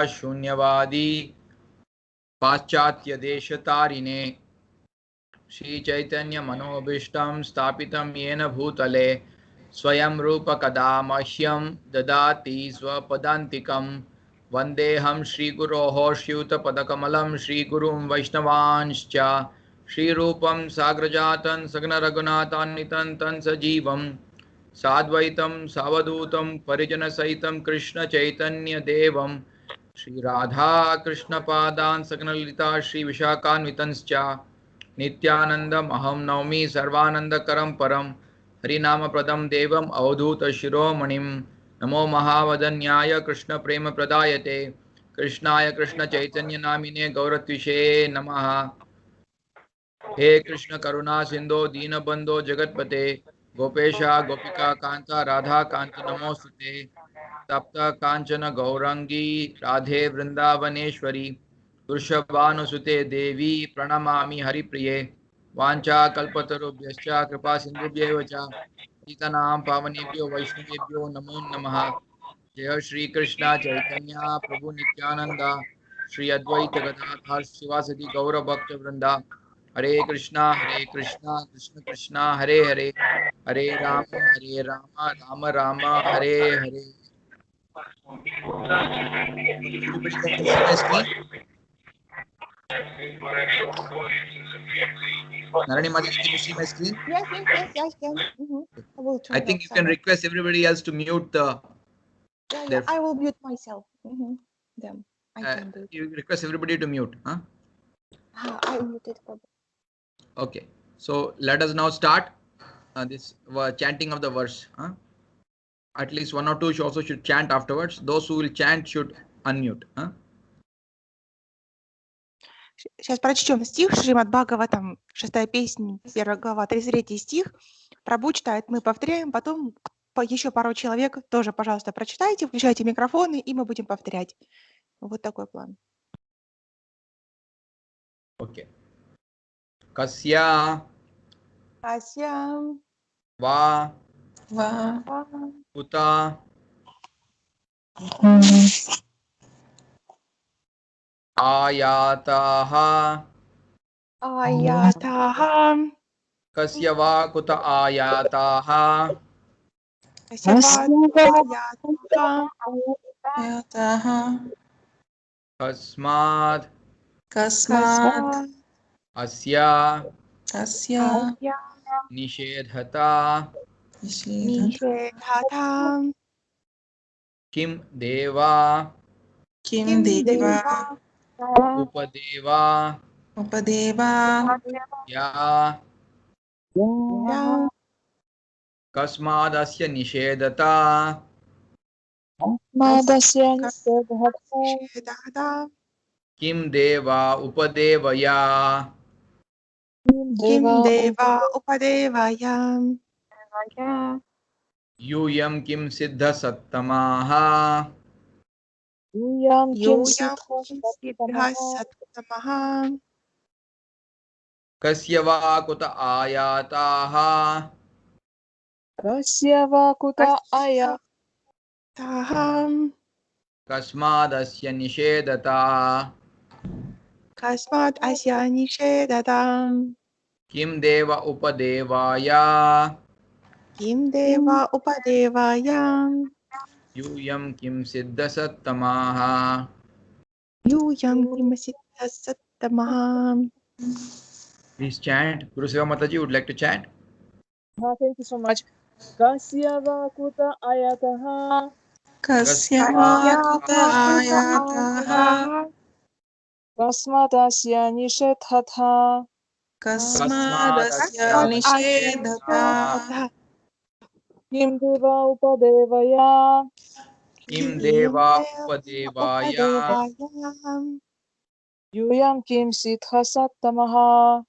शून्यवादी पाश्चात्य देश तारिणे श्री चैतन्य मनोभीष्टं स्थापितं येन भूतले स्वयं रूप कदा मह्यं ददाति स्वपदान्तिकं वन्देऽहं श्रीगुरोः श्रीयुतपदकमलं श्रीगुरुं वैष्णवांश्च श्रीरूपं साग्रजातं सगनरघुनाथान्वितं तं सजीवं साद्वैतं सावधूतं परिजनसहितं कृष्णचैतन्यदेवं श्रीराधा कृष्णपादान् सकललिता श्रीविशाखान्वितंश्च नित्यानन्दम् अहं नौमि सर्वानन्दकरं परं हरिनामप्रदं देवम् अवधूतशिरोमणिं नमो महावदन्याय कृष्णप्रेमप्रदायते कृष्णाय कृष्णचैतन्यनामिने गौरत्विषे नमः। हे कृष्ण करुणा सिंधो दीनबंधो जगतपते गोपेशा गोपिका कांता राधा कांत नमोस्तुते तप्त कांचन गौरंगी राधे वृंदावनेश्वरी वृषभानुसुते देवी प्रणमामि हरिप्रिये वाञ्छाकल्पतरुभ्यश्च कृपा सिन्धुभ्यैव च पतितानां पावनेभ्यो वैष्णवेभ्यो नमो नमः। जय श्री कृष्ण चैतन्य प्रभु नित्यानंद श्री अद्वैत गदाधर शिवासदि गौर भक्त वृंदा हरे Krishna Krishna Krishna Hare Hare Hare Ram Ram Ram Hare Hare. Everybody can see my screen? Narani Mataji, can you see my screen? Yes, I can. I will I turn think off you can sound. request everybody else to mute the. Yeah, I will mute myself. Them. I can do it. You request everybody to mute, huh? I muted. Okay. So let us now start this chanting of the verse. Huh? At least one or two also should chant afterwards. Those who will chant should unmute. Huh? Сейчас прочтем стих Шримад Бхагаватам, 6 песня, 1 глава, 33 стих. Прабhu читает, мы повторяем, потом еще пару человек тоже, пожалуйста, прочитайте, включайте микрофоны, и мы будем повторять. Вот такой план. Okay. Kasya va uta ayataha kasya va kuta ayataha kasmad asya nishedhata kim deva upadeva ya kasmadasya nishedhata kim deva upadevaya यूयं किं सिद्ध सत्तमाः कस्य वा कुत आयाताः कस्मादस्य निषेधता किं देव उपदेवाय यूयं किं सिद्ध सत्तमाः। Please chant. Guru Seva Mataji would like to chant. Thank you so much. Kasya vakuta ayataha. Kasmadasya nishedhatha. Kim deva upadevaya. Kim deva upadevaya. Yuyam kim siddha sattamaha.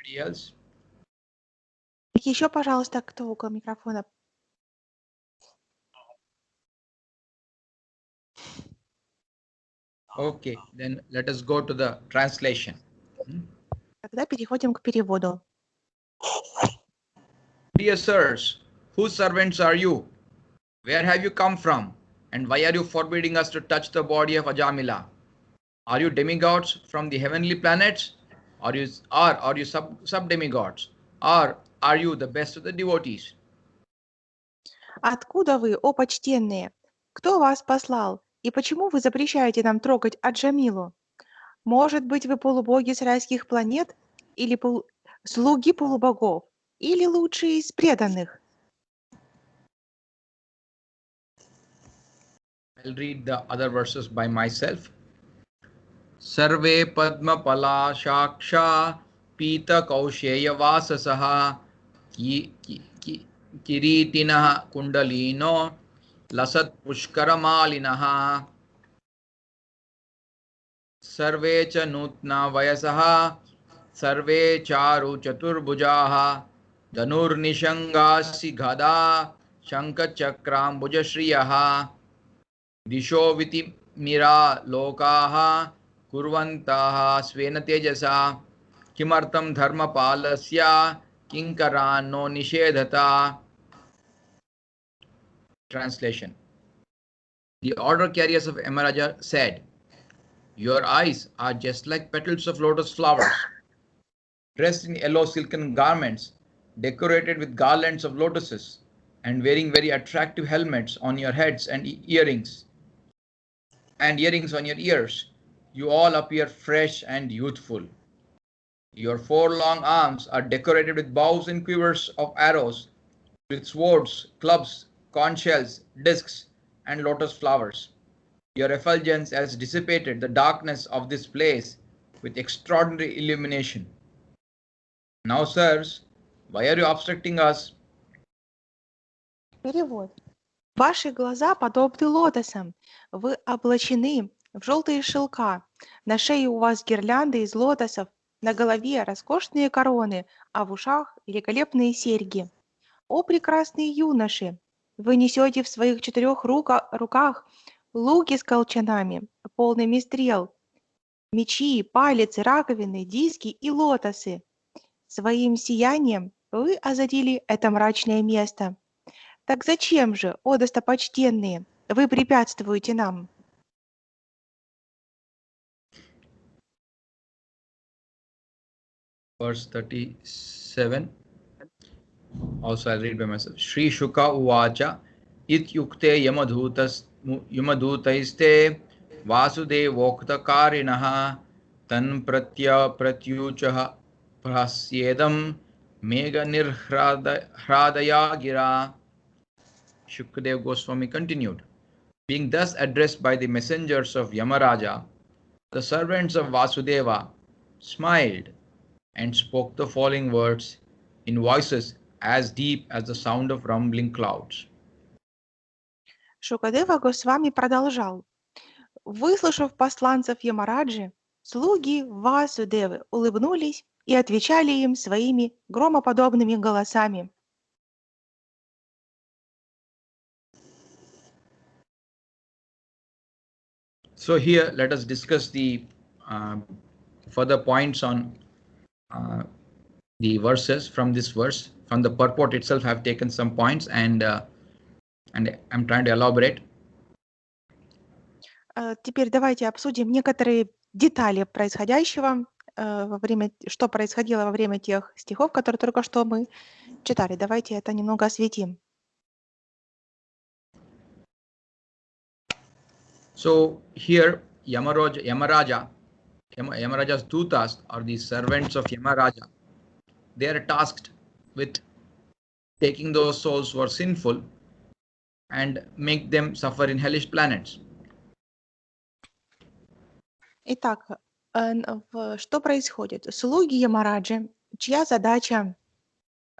Anybody else? Еще, пожалуйста, кто около микрофона? Okay, then let us go to the translation. Тогда переходим к переводу. Dear sirs, whose servants are you? Where have you come from? And why are you forbidding us to touch the body of Ajamila? Are you demigods from the heavenly planets? Are you sub-demigods? Or are you the best of the devotees? Откуда вы, о почтенные? Кто вас послал? И почему вы запрещаете нам трогать Аджамилу? Может быть, вы полубоги с райских планет? Или слуги полубогов? Или лучшие из преданных? I'll read the other verses by myself. Sarve Padma Pala Shaksha Pita Kausheya Vasasaha Kiritinah Kundalino Lasat Pushkaramalinaha Sarve Cha Nutna Vayasaha Sarve Charu Chaturbhujaha Dhanur Nishangasi Ghada Shanka Chakram Bhujashriyaha Disho Viti Mira Lokaha Kurvantaha Svena Tejasa Kimartam Dharma Palasya Kinkarano Nishedhata. Translation. The order carriers of Yamaraja said, your eyes are just like petals of lotus flowers, dressed in yellow silken garments, decorated with garlands of lotuses, and wearing very attractive helmets on your heads and earrings on your ears. You all appear fresh and youthful. Your 4 long arms are decorated with bows and quivers of arrows, with swords, clubs, conch shells, discs, and lotus flowers. Your effulgence has dissipated the darkness of this place with extraordinary illumination. Now, sirs, why are you obstructing us? Перевод. Ваши глаза подобны лотосам. Вы облачены в желтые шелка. На шее у вас гирлянды из лотосов, на голове роскошные короны, а в ушах великолепные серьги. О прекрасные юноши! Вы несете в своих 4 руках луки с колчанами, полными стрел, мечи, палицы, раковины, диски и лотосы. Своим сиянием вы озарили это мрачное место. Так зачем же, о достопочтенные, вы препятствуете нам? Verse 37. Also, I'll read by myself. Shri Shuka Uvacha Ityukte Yamadhutaiste Vasudevokta Karinaha Tan Pratyuchaha Prasyedam Mega Nirhradaya Gira. Shukadev Goswami continued. Being thus addressed by the messengers of Yamaraja, the servants of Vasudeva smiled and spoke the following words in voices as deep as the sound of rumbling clouds. Шукадева Госвами продолжал. Выслушав посланцев Ямараджи, слуги Васудевы улыбнулись и отвечали им своими громоподобными голосами. So here let us discuss the further points on the verses from this verse. From the purport itself, I have taken some points and I'm trying to elaborate. Теперь давайте обсудим некоторые детали происходящего, что происходило во время тех стихов, которые только что мы читали. Давайте это немного осветим. So here Yamaraja's dutas, or the servants of Yamaraja, they are tasked with taking those souls who are sinful and make them suffer in hellish planets. Итак, что происходит? Слуги Ямараджи, чья задача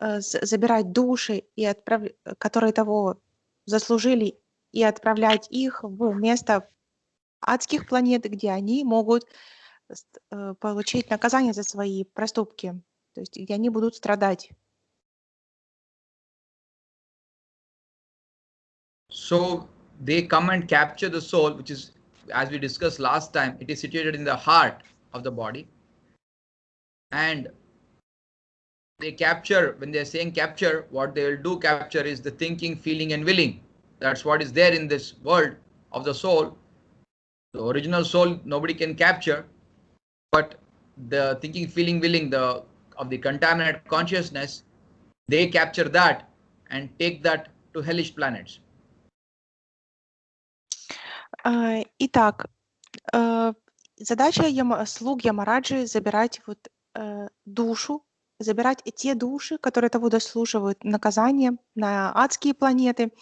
забирать души, которые того заслужили, и отправлять их в место адских планет, где они могут получить наказание за свои проступки, то есть где они будут страдать. So they come and capture the soul which is as we discussed last time, it is situated in the heart of the body. And they capture, when they are saying capture, what they will do capture is the thinking, feeling and willing. That's what is there in this world of the soul. The original soul nobody can capture, but the thinking, feeling, willing of the contaminated consciousness, they capture that and take that to hellish planets. Итак, задача слуг Ямараджи забирать душу, забирать те души, которые того дослуживают наказание на адские планеты.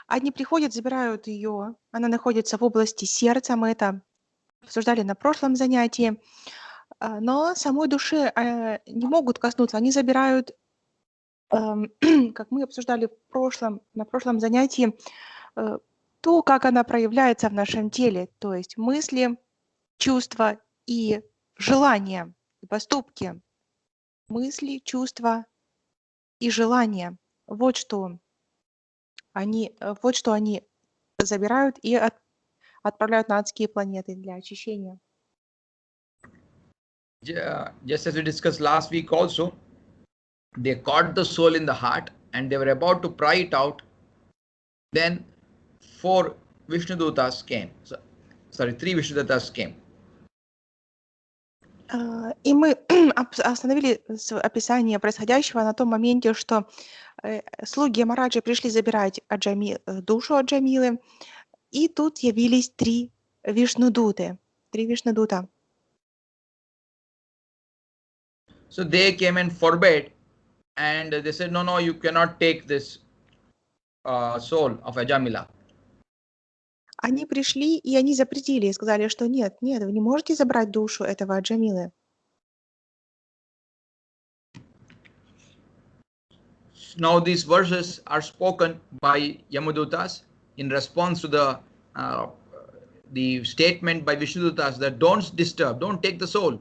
Они приходят, забирают ее, она находится в области сердца, мы это обсуждали на прошлом занятии, но самой души не могут коснуться, они забирают, как мы обсуждали на прошлом занятии, то, как она проявляется в нашем теле, то есть мысли, чувства и желания, и поступки. Мысли, чувства и желания. Вот что они забирают и отправляют на адские планеты для очищения. Just as we discussed last week also, they caught the soul in the heart and they were about to pry it out. Then 4 Vishnudutas came. Sorry, 3 Vishnudutas came. И мы остановили описание происходящего на том моменте, что слуги Ямараджи пришли забирать душу Аджамилы, и тут явились 3 Вишнудуты, 3 Вишнудута. So they came and forbade, and they said, no, you cannot take this soul of Ajamila. Они пришли, и они запретили, и сказали, что нет, вы не можете забрать душу этого Аджамилы. Now these verses are spoken by Yamadutas in response to the statement by Vishnudutas that don't disturb, don't take the soul.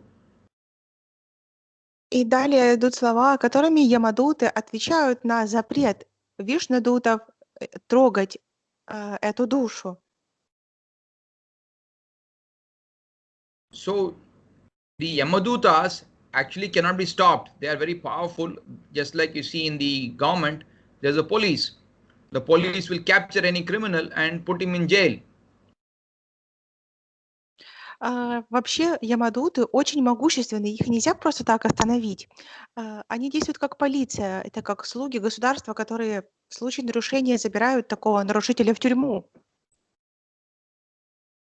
И далее идут слова, которыми Ямадуты отвечают на запрет Вишнудутов трогать эту душу. So the Yamadutas actually cannot be stopped. They are very powerful, just like you see in the government, there's a police. The police will capture any criminal and put him in jail. Вообще Ямадуты очень могущественны, их нельзя просто так остановить. Они действуют как полиция, это как слуги государства, которые в случае нарушения забирают такого нарушителя в тюрьму.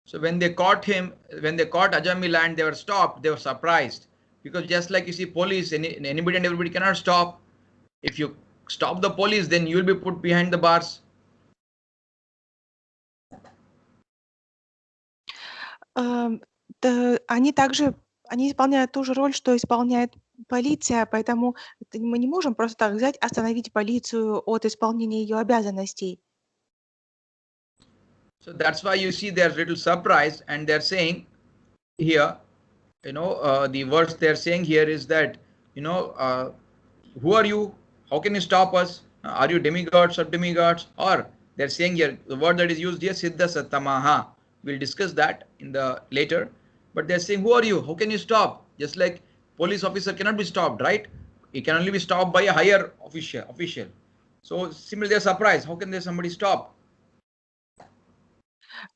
So when they caught Ajamila and they were stopped, they were surprised. Because just like you see police, anybody and everybody cannot stop. If you stop the police, then you will be put behind the bars. Они исполняют ту же роль, что исполняет полиция, поэтому мы не можем просто так взять, остановить полицию от исполнения ее обязанностей. So that's why you see they're a little surprised and they're saying here, the verse they're saying here is that, who are you? How can you stop us? Are you demigods or demigods? Or they're saying here, the word that is used here, Siddha Satamaha. We'll discuss that in the later. But they're saying, who are you? How can you stop? Just like police officer cannot be stopped, right? He can only be stopped by a higher official. So similarly, they're surprised. How can there somebody stop?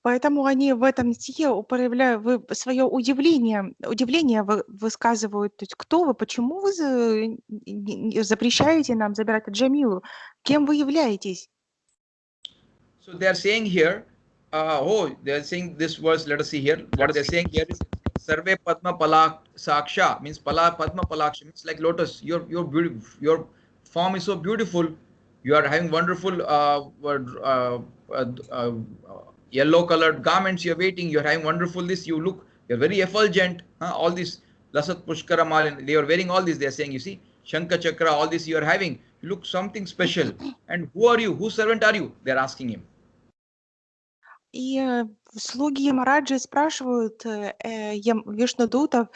Поэтому они в этом стихе проявляют свое удивление высказывают. То есть кто вы, почему вы запрещаете нам забирать Аджамилу? Кем вы являетесь? So they are saying here, they are saying this verse, let us see here. What they are saying here is Sarve Padma Palak Saksha, means Padma Palaksha, means like lotus. Your form is so beautiful. You are having wonderful yellow colored garments, you're waiting, you're having wonderful this, you're very effulgent, all this Lasat Pushkara Malin, they are wearing all this, they are saying, you see, Shankha Chakra, all this you are having, you look something special. And who are you? Whose servant are you? They are asking him. И слуги Ямараджи спрашивают Вишнудутов,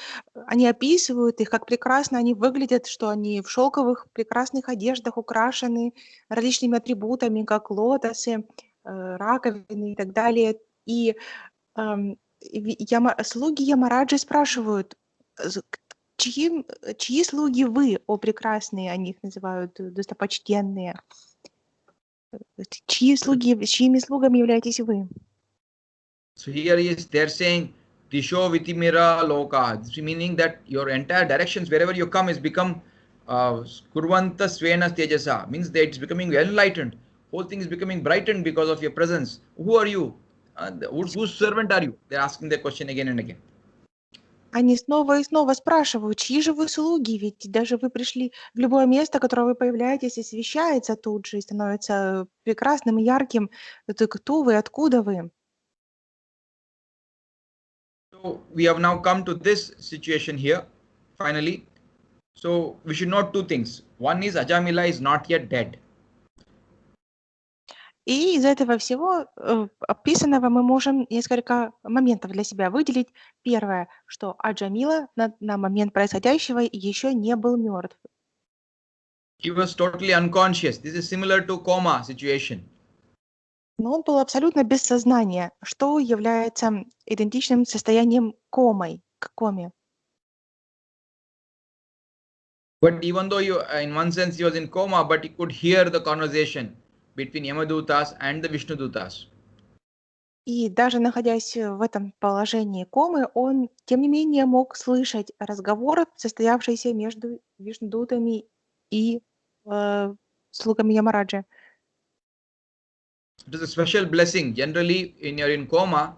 они описывают их, как прекрасно они выглядят, что они в шелковых прекрасных одеждах украшены различными атрибутами, как лотосы, раковины и так далее. И Слуги Ямараджи спрашивают, чьи слуги вы, о прекрасные, они их называют достопочтенные. Чьими слугами являетесь вы? So here they're saying Disho Vitimira Loka, meaning that your entire directions, wherever you come, is become Kurvanta Svena Tejasa, means that it's becoming enlightened. Whole thing is becoming brightened because of your presence. Who are you? Whose servant are you? They're asking the question again and again. Они снова и снова спрашивают, чьи же вы слуги, ведь даже вы пришли в любое место, в которое вы появляетесь, освещается тут же и становится прекрасным и ярким. Это кто вы, откуда вы? So we have now come to this situation here, finally. So we should note two things. One is Ajamila is not yet dead. И из этого всего описанного мы можем несколько моментов для себя выделить. Первое, что Аджамила на момент происходящего еще не был мертв. He was totally unconscious. This is similar to coma situation. Но он был абсолютно без сознания, что является идентичным состоянием комой, к коме. But even though in one sense he was in coma, but he could hear the conversation between Yamadutas and the Vishnudutas. И даже находясь в этом положении комы, он, тем не менее, мог слышать разговор, состоявшийся между Вишнудутами и слугами Ямараджи. It is a special blessing. Generally, when you're in coma,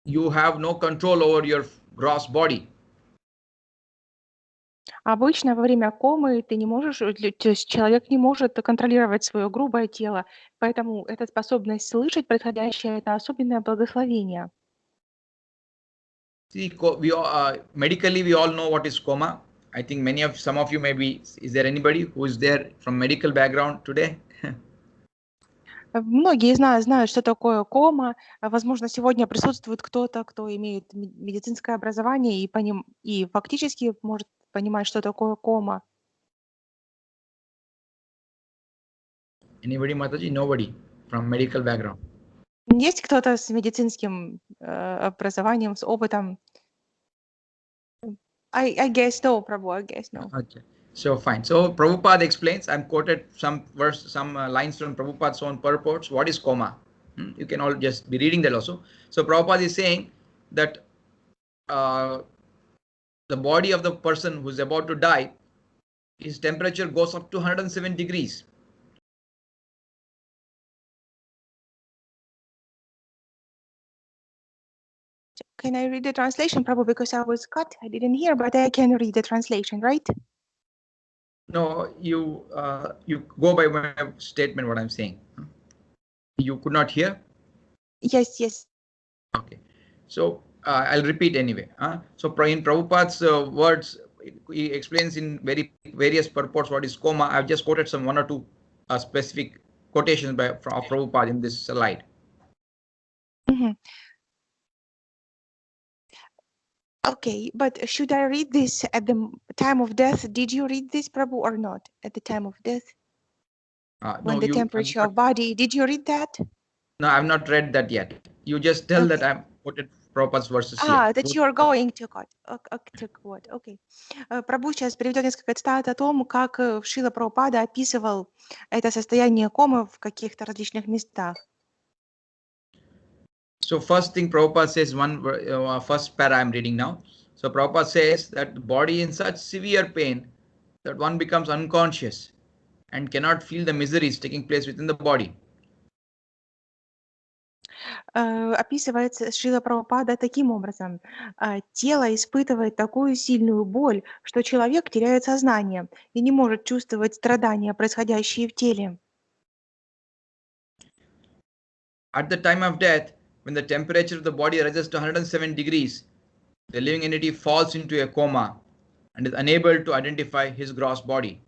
you have no control over your gross body. Обычно во время комы ты не можешь, то есть человек не может контролировать свое грубое тело, поэтому эта способность слышать происходящее – это особенное благословение. See, medically we all know what is coma. I think some of you maybe, is there anybody who is there from medical background today? Многие из нас знают, что такое кома. Возможно, сегодня присутствует кто-то, кто имеет медицинское образование и фактически может понимать, что такое кома. Anybody, Mataji? Nobody from medical background. Есть кто-то с медицинским образованием, с опытом? I guess no, Prabhu, I guess no. Okay, so fine. So Prabhupada explains, I'm quoted some lines from Prabhupada's own purports. What is coma? You can all just be reading that also. So Prabhupada is saying that the body of the person who's about to die, his temperature goes up to 107 degrees. Can I read the translation, Prabhu, because I was cut? I didn't hear, but I can read the translation, right? No, you go by my statement, what I'm saying. You could not hear? Yes. Okay. So I'll repeat anyway. So in Prabhupada's words, he explains in various purports what is coma. I've just quoted some one or two specific quotations of Prabhupada in this slide. Mm-hmm. Okay, but should I read this at the time of death? Did you read this, Prabhu, or not? At the time of death? When the temperature of body, did you read that? No, I've not read that yet. You just tell that I've quoted Prabhupada's verses here. That you're going to quote. Okay. Прабху сейчас приведет несколько цитат о том, как Шрила Прабхупада описывал это состояние комы в каких-то различных местах. So first thing Prabhupada says, first para I'm reading now. So Prabhupada says that the body in such severe pain that one becomes unconscious and cannot feel the miseries taking place within the body. Описывается Шрила Прабхупада таким образом. Тело испытывает такую сильную боль, что человек теряет сознание и не может чувствовать страдания, происходящие в теле. At the time of death, when the temperature of the body rises to 107 degrees, the living entity falls into a coma and is unable to identify his gross body.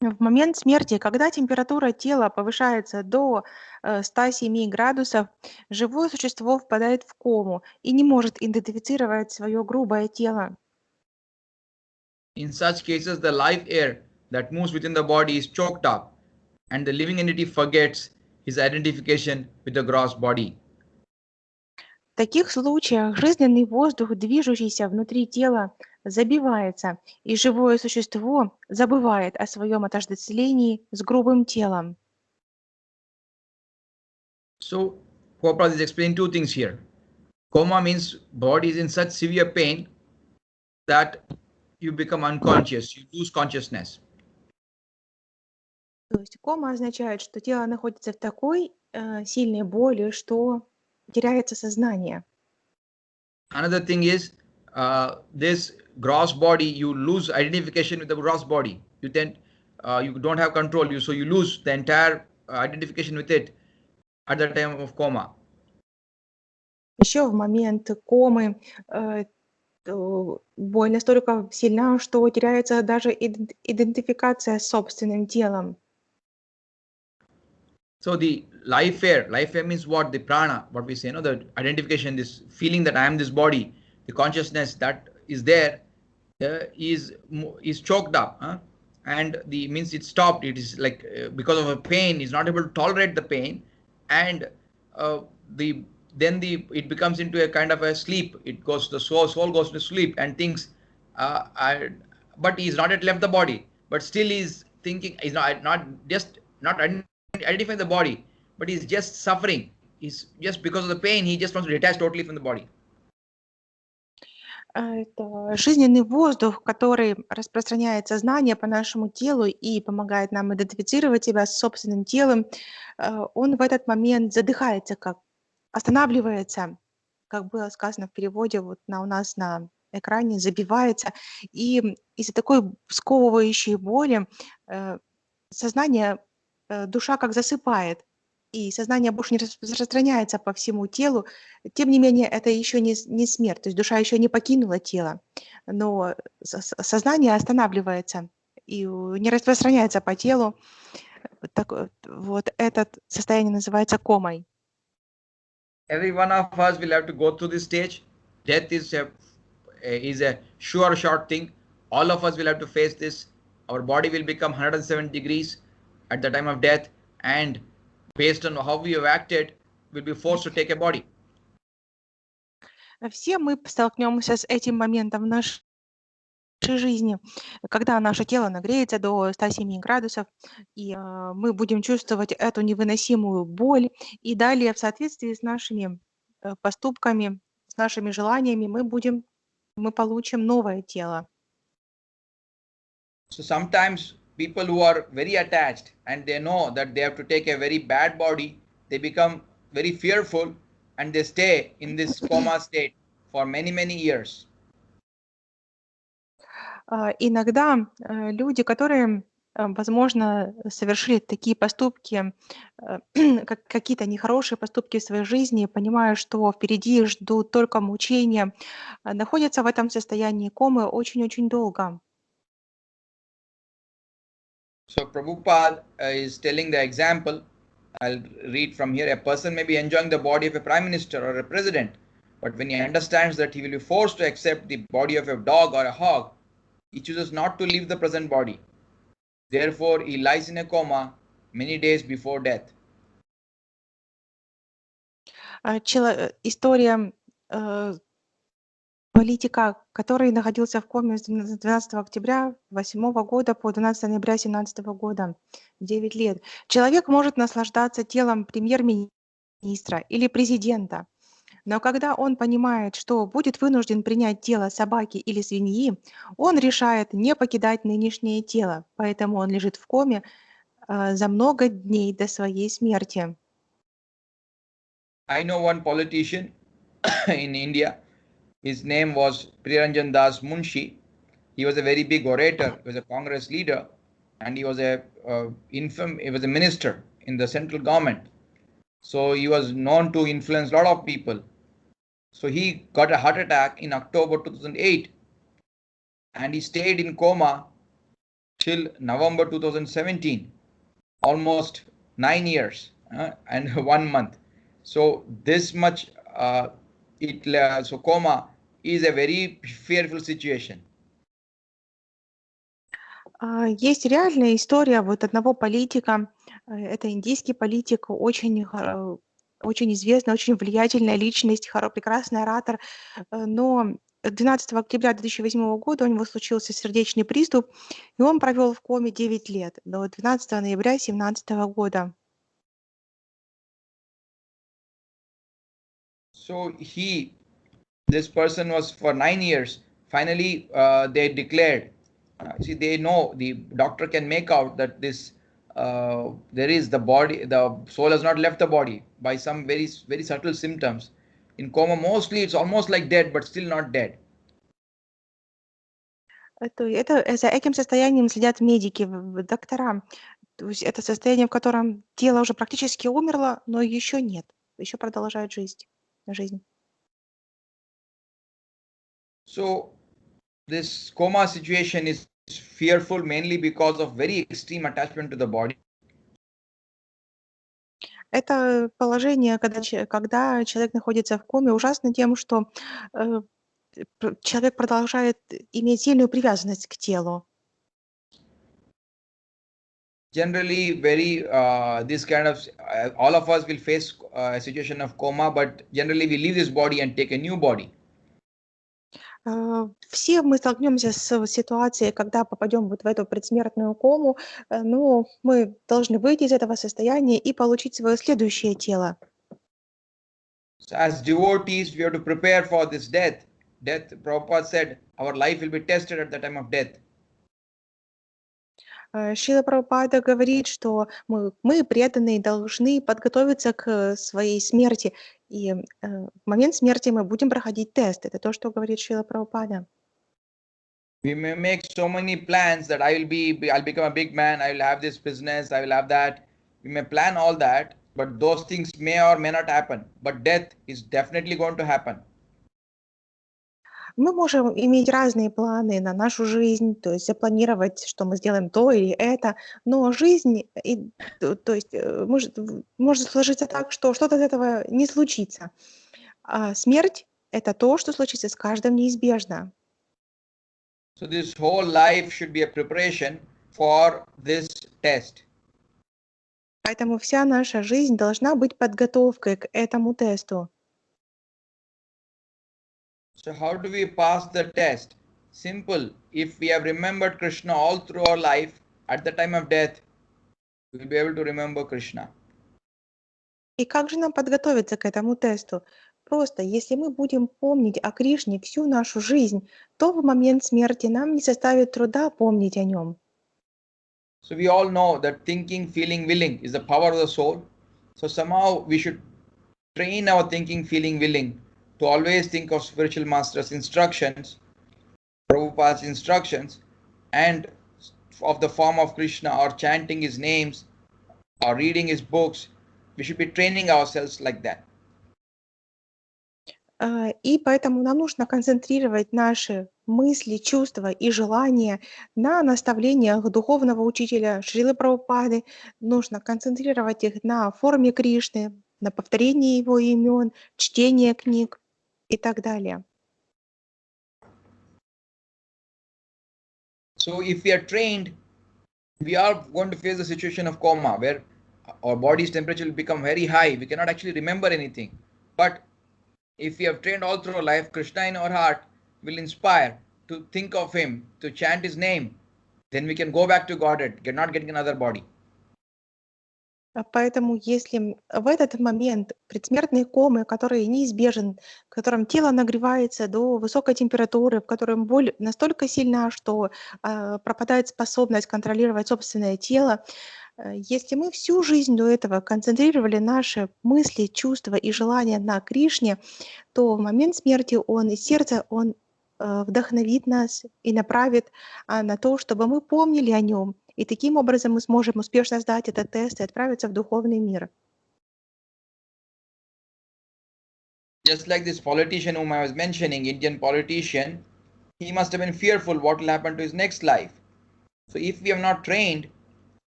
В момент смерти, когда температура тела повышается до 107 градусов, живое существо впадает в кому и не может идентифицировать свое грубое тело. In such cases, the life air that moves within the body is choked up, and the living entity forgets his identification with the gross body. таких случаях жизненный воздух, движущийся внутри тела, забивается, и живое существо забывает о своем отождествлении с грубым телом. So, Prabhupada is explaining two things here. Coma means body is in such severe pain that you become unconscious, you lose consciousness. То есть кома означает, что тело находится в такой сильной боли, что теряется сознание. Another thing is this gross body, you lose identification with the gross body. You don't have control, so you lose the entire identification with it at the time of coma. Еще в момент комы боль настолько сильна, что теряется даже идентификация с собственным телом. So the life air means what? The prana, what we say, the identification, this feeling that I am this body, the consciousness that is there is choked up, and the means it stopped. It is like because of a pain, is not able to tolerate the pain, and it becomes into a kind of a sleep. It goes, the soul goes to sleep and thinks, but he is not yet left the body, but still he is thinking. Is not identifying the body, but he's just suffering. He's just because of the pain, he just wants to detach totally from the body. Это жизненный воздух, который распространяет сознание по нашему телу и помогает нам идентифицировать себя с собственным телом. Он в этот момент задыхается, как останавливается, как было сказано в переводе, вот у нас на экране, забивается. И из-за такой сковывающей боли сознание, душа как засыпает, и сознание больше не распространяется по всему телу. Тем не менее, это еще не смерть, то есть душа еще не покинула тело, но сознание останавливается и не распространяется по телу. Вот это состояние называется комой. Every one of us will have to go through this stage. Death is a sure short thing. All of us will have to face this. Our body will become 107 degrees at the time of death, and based on how we have acted, we'll be forced to take a body. Все мы столкнемся с этим моментом в нашей жизни, когда наше тело нагреется до 107 градусов, и мы будем чувствовать эту невыносимую боль, и далее в соответствии с нашими поступками, с нашими желаниями мы получим новое тело. So sometimes people who are very attached and they know that they have to take a very bad body, they become very fearful and they stay in this coma state for many, many years. Иногда люди, которые, возможно, совершили такие поступки, как какие-то нехорошие поступки в своей жизни, понимая, что впереди их ждут только мучения, находятся в этом состоянии комы очень-очень долго. So Prabhupada is telling the example. I'll read from here. A person may be enjoying the body of a prime minister or a president, but when he understands that he will be forced to accept the body of a dog or a hog, he chooses not to leave the present body. Therefore, he lies in a coma many days before death. История политика, который находился в коме с 12 октября 2008 года по 12 ноября 2017 года, 9 лет. Человек может наслаждаться телом премьер-министра или президента, но когда он понимает, что будет вынужден принять тело собаки или свиньи, он решает не покидать нынешнее тело, поэтому он лежит в коме за много дней до своей смерти. I know one politician in India. His name was Priyaranjan Das Munshi. He was a very big orator. He was a Congress leader, and he was a minister in the central government. So he was known to influence a lot of people. So he got a heart attack in October 2008, and he stayed in coma till November 2017, almost 9 years and 1 month. So this much, so coma is a very fearful situation. Есть реальная история вот одного политика, это индийский политик, очень очень известная, очень влиятельная личность, прекрасный оратор, но 12 октября 2008 года у него случился сердечный приступ, и он провел в коме 9 лет, до 12 ноября 2017 года. So this person was for 9 years. Finally, they declared. See, they know, the doctor can make out that this there is the body, the soul has not left the body by some very very subtle symptoms. In coma, mostly it's almost like dead, but still not dead. За этим состоянием следят медики, доктора. То есть это состояние, в котором тело уже практически умерло, но еще нет, еще продолжает жизнь. So this coma situation is fearful mainly because of very extreme attachment to the body. Это положение, когда человек находится в коме, ужасно тем, что человек продолжает иметь сильную привязанность к телу. Generally, this kind of all of us will face a situation of coma, but generally we leave this body and take a new body. Все мы столкнемся с ситуацией, когда попадем вот в эту предсмертную кому, но мы должны выйти из этого состояния и получить свое следующее тело. So as devotees, we have to prepare for this death. Death, Prabhupada said, our life will be tested at the time of death. Шрила Прабхупада говорит, что мы преданные должны подготовиться к своей смерти, и в момент смерти мы будем проходить тест. Это то, что говорит Шрила Прабхупада. We may make so many plans that I'll become a big man, I will have this business, I will have that. We may plan all that, but those things may or may not happen. But death is definitely going to happen. Мы можем иметь разные планы на нашу жизнь, то есть запланировать, что мы сделаем то или это, но жизнь, то есть может сложиться так, что что-то из этого не случится. А смерть — это то, что случится с каждым неизбежно. So this whole life should be a preparation for this test. Поэтому вся наша жизнь должна быть подготовкой к этому тесту. So how do we pass the test? Simple. If we have remembered Krishna all through our life, at the time of death, we will be able to remember Krishna. И как же нам подготовиться к этому тесту? Просто, если мы будем помнить о Кришне всю нашу жизнь, то в момент смерти нам не составит труда помнить о нем. So we all know that thinking, feeling, willing is the power of the soul. So somehow we should train our thinking, feeling, willing to always think of spiritual master's instructions, Prabhupada's instructions, and of the form of Krishna, or chanting his names, or reading his books. We should be training ourselves like that. И поэтому нам нужно концентрировать наши мысли, чувства и желания на наставлениях духовного учителя Шрилы Прабхупады. Нужно концентрировать их на форме Кришны, на повторении его имен, чтении книг и так далее. So if we are trained, we are going to face the situation of coma, where our body's temperature will become very high. We cannot actually remember anything. But if we have trained all through our life, Krishna in our heart will inspire to think of him, to chant his name. Then we can go back to Godhead, not getting another body. Поэтому если в этот момент предсмертной комы, который неизбежен, в котором тело нагревается до высокой температуры, в котором боль настолько сильна, что пропадает способность контролировать собственное тело, если мы всю жизнь до этого концентрировали наши мысли, чувства и желания на Кришне, то в момент смерти из сердца он вдохновит нас и направит на то, чтобы мы помнили о нем. И таким образом мы сможем успешно сдать этот тест и отправиться в духовный мир. Just like this politician whom I was mentioning, Indian politician, he must have been fearful what will happen to his next life. So if we have not trained,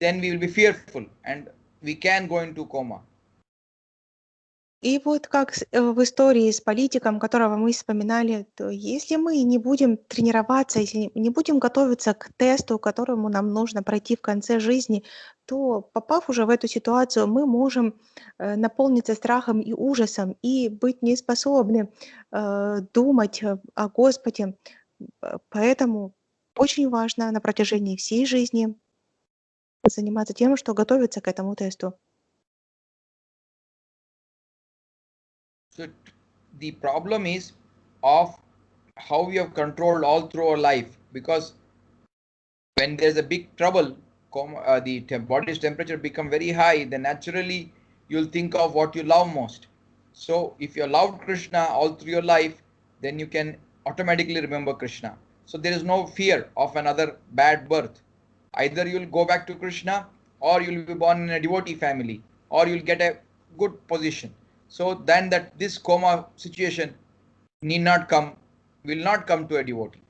then we will be fearful and we can go into coma. И вот как в истории с политиком, которого мы вспоминали, то если мы не будем тренироваться, если не будем готовиться к тесту, которому нам нужно пройти в конце жизни, то, попав уже в эту ситуацию, мы можем наполниться страхом и ужасом и быть неспособны думать о Господе. Поэтому очень важно на протяжении всей жизни заниматься тем, что готовиться к этому тесту. So the problem is of how we have controlled all through our life, because when there's a big trouble, the body's temperature become very high, then naturally you'll think of what you love most. So if you loved Krishna all through your life, then you can automatically remember Krishna. So there is no fear of another bad birth. Either you'll go back to Krishna, or you'll be born in a devotee family, or you'll get a good position. So then that this coma situation need not come, will not come to a devotee.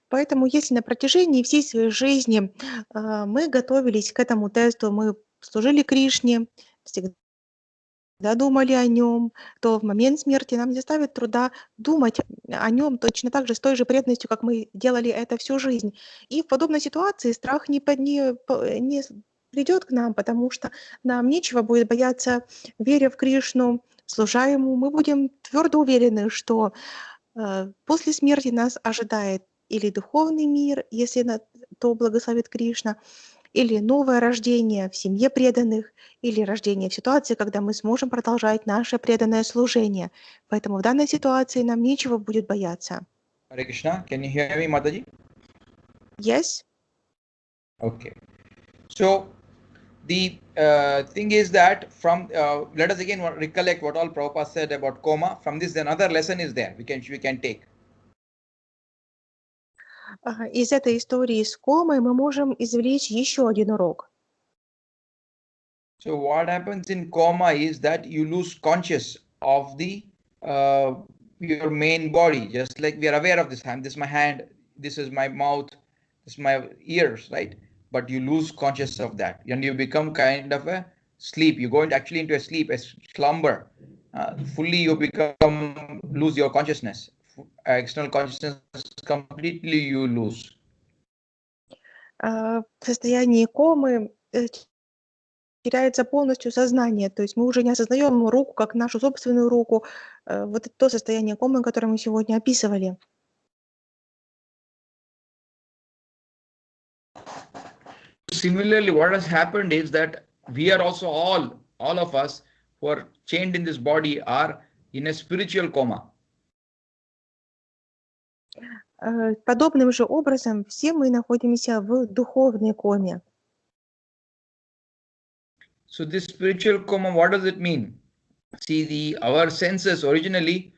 Поэтому если на протяжении всей своей жизни мы готовились к этому тесту, мы служили Кришне, всегда думали о нем, то в момент смерти нам не составит труда думать о нем точно так же, с той же преданностью, как мы делали это всю жизнь. И в подобной ситуации страх не придет к нам, потому что нам нечего будет бояться, веря в Кришну, служа ему. Мы будем твердо уверены, что после смерти нас ожидает или духовный мир, если то благословит Кришна, или новое рождение в семье преданных, или рождение в ситуации, когда мы сможем продолжать наше преданное служение. Поэтому в данной ситуации нам нечего будет бояться. Hare Krishna, can you hear me, Mataji? Yes? Okay. So the thing is that from let us again recollect what all Prabhupada said about coma. From this, another lesson is there we can take. Из этой истории с комой мы можем извлечь еще один урок. So what happens in coma is that you lose conscious of the your main body. Just like we are aware of this hand, this is my hand, this is my mouth, this is my ears, right? But you lose conscious of that, and you become kind of a sleep. You go actually into a sleep, a slumber. Fully you lose your consciousness. External consciousness completely you lose. В состоянии комы теряется полностью сознание, то есть мы уже не осознаем руку как нашу собственную руку. Вот это то состояние комы, которое мы сегодня описывали. Similarly, what has happened is that we are also all of us who are chained in this body are in a spiritual coma. Подобным же образом все мы находимся в духовной коме. So this spiritual coma, what does it mean? See, our senses originally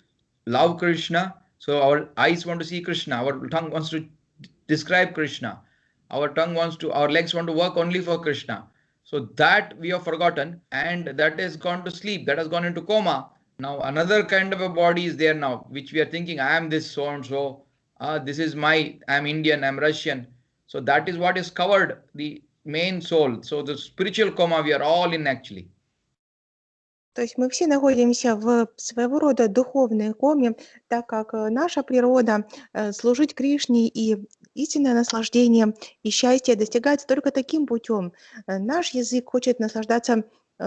love Krishna, so our eyes want to see Krishna, our tongue wants to describe Krishna, our legs want to work only for Krishna. So that we have forgotten, and that has gone to sleep, that has gone into coma. Now another kind of a body is there now, which we are thinking, I am this so and so, this is I'm Indian, I'm Russian. So that is what is covered, the main soul. So the spiritual coma we are all in actually. То есть мы все находимся в своего рода духовной коме, так как наша природа служить Кришне и истинное наслаждение и счастье достигается только таким путем. Наш язык хочет наслаждаться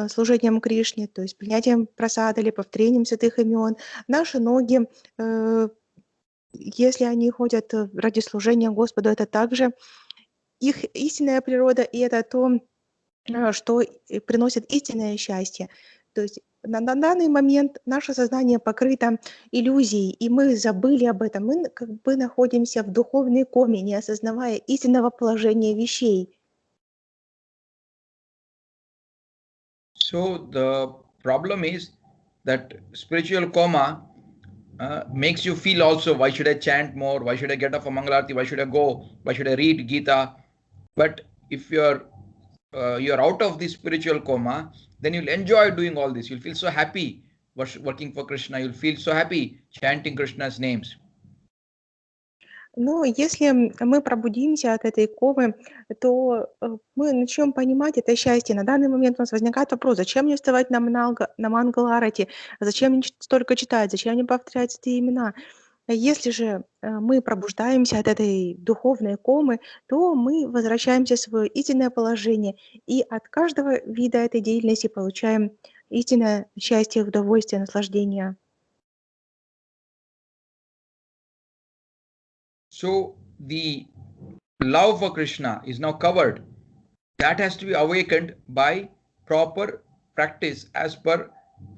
служением Кришне, то есть принятием прасада или повторением святых имен. Наши ноги, если они ходят ради служения Господу, это также их истинная природа, и это то, что приносит истинное счастье. То есть на данный момент наше сознание покрыто иллюзией, и мы забыли об этом. Мы как бы находимся в духовной коме, не осознавая истинного положения вещей. So the problem is that spiritual coma makes you feel also, why should I chant more? Why should I get up for Mangalarti? Why should I go? Why should I read Gita? But if you're out of the spiritual coma, then you'll enjoy doing all this. You'll feel so happy working for Krishna. You'll feel so happy chanting Krishna's names. Но если мы пробудимся от этой комы, то мы начнем понимать это счастье. На данный момент у нас возникает вопрос, зачем мне вставать на Мангаларати, зачем мне столько читать, зачем мне повторять эти имена. Если же мы пробуждаемся от этой духовной комы, то мы возвращаемся в свое истинное положение и от каждого вида этой деятельности получаем истинное счастье, удовольствие, наслаждение. So the love for Krishna is now covered. That has to be awakened by proper practice as per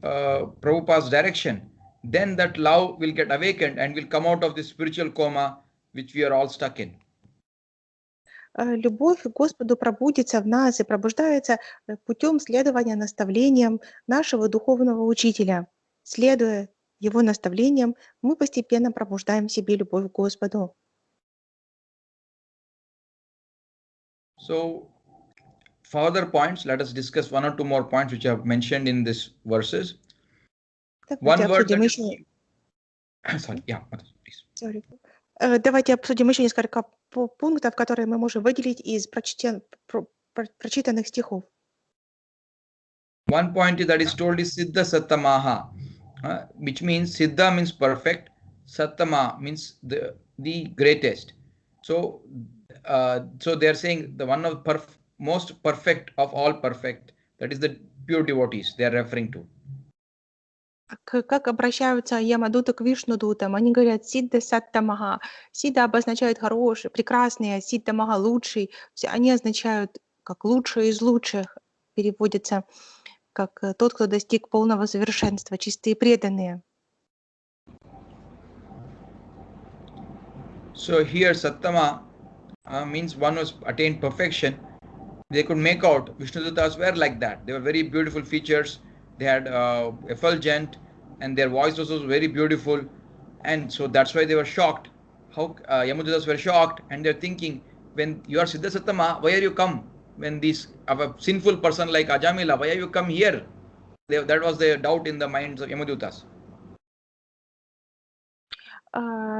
Prabhupada's direction. Then that love will get awakened and will come out of the spiritual coma which we are all stuck in. Любовь к Господу пробудится в нас и пробуждается путем следования наставлениям нашего духовного учителя. Следуя его наставлениям, мы постепенно пробуждаем в себе любовь к Господу. So, further points, let us discuss one or two more points which I have mentioned in these verses. Давайте One word обсудим that еще... sorry, yeah, please. Sorry. Давайте обсудим еще несколько пунктов, которые мы можем выделить из прочитанных стихов. One point is that is told is Siddha Sattamaha, which means Siddha means perfect, Sattama means the greatest. So they are saying the one of most perfect of all perfect, that is the pure devotees they are referring to. Как обращаются Ямадута к Вишнудутам? Они говорят Сидда Саттамаха. Сидда обозначает хороший, прекрасный, а Сиддамаха лучший. Они означают как лучший из лучших, переводится как тот, кто достиг полного совершенства, чистые преданные. So here Sattama means one who attained perfection. They could make out Vishnudutas were like that. They were very beautiful features. They had effulgent, and their voice was also very beautiful, and so that's why they were shocked. How Yamadutas were shocked, and they're thinking, when you are Siddha Sattama, why are you come? When this of a sinful person like Ajamila, why are you come here? That was the doubt in the minds of Yamadutas.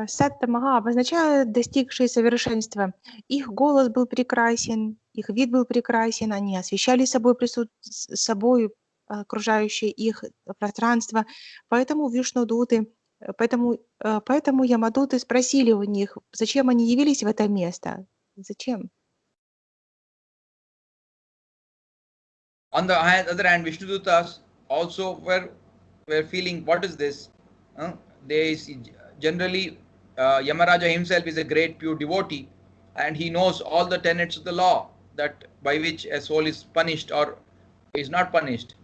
Саттамаха обозначает достигшие совершенства. Их голос был прекрасен, их вид был прекрасен, они освещали собой окружающее их пространство. Поэтому Вишнудуты, поэтому Ямадуты спросили у них, зачем они явились в это место? Зачем? On the other hand, Vishnudutas also were feeling, what is this? They generally, Yamaraja himself is a great pure devotee, and he knows all the tenets of the law that by which a soul is punished or is not punished.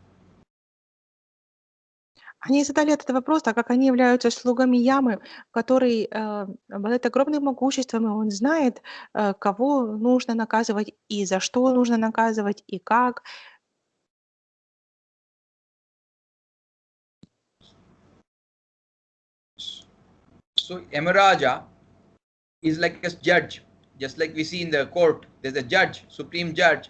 Они задали этот вопрос, так как они являются слугами Ямы, который обладает огромным могуществом, и он знает, кого нужно наказывать, и за что нужно наказывать, и как. So Yamaraja is like a judge, just like we see in the court. There's a judge, supreme judge,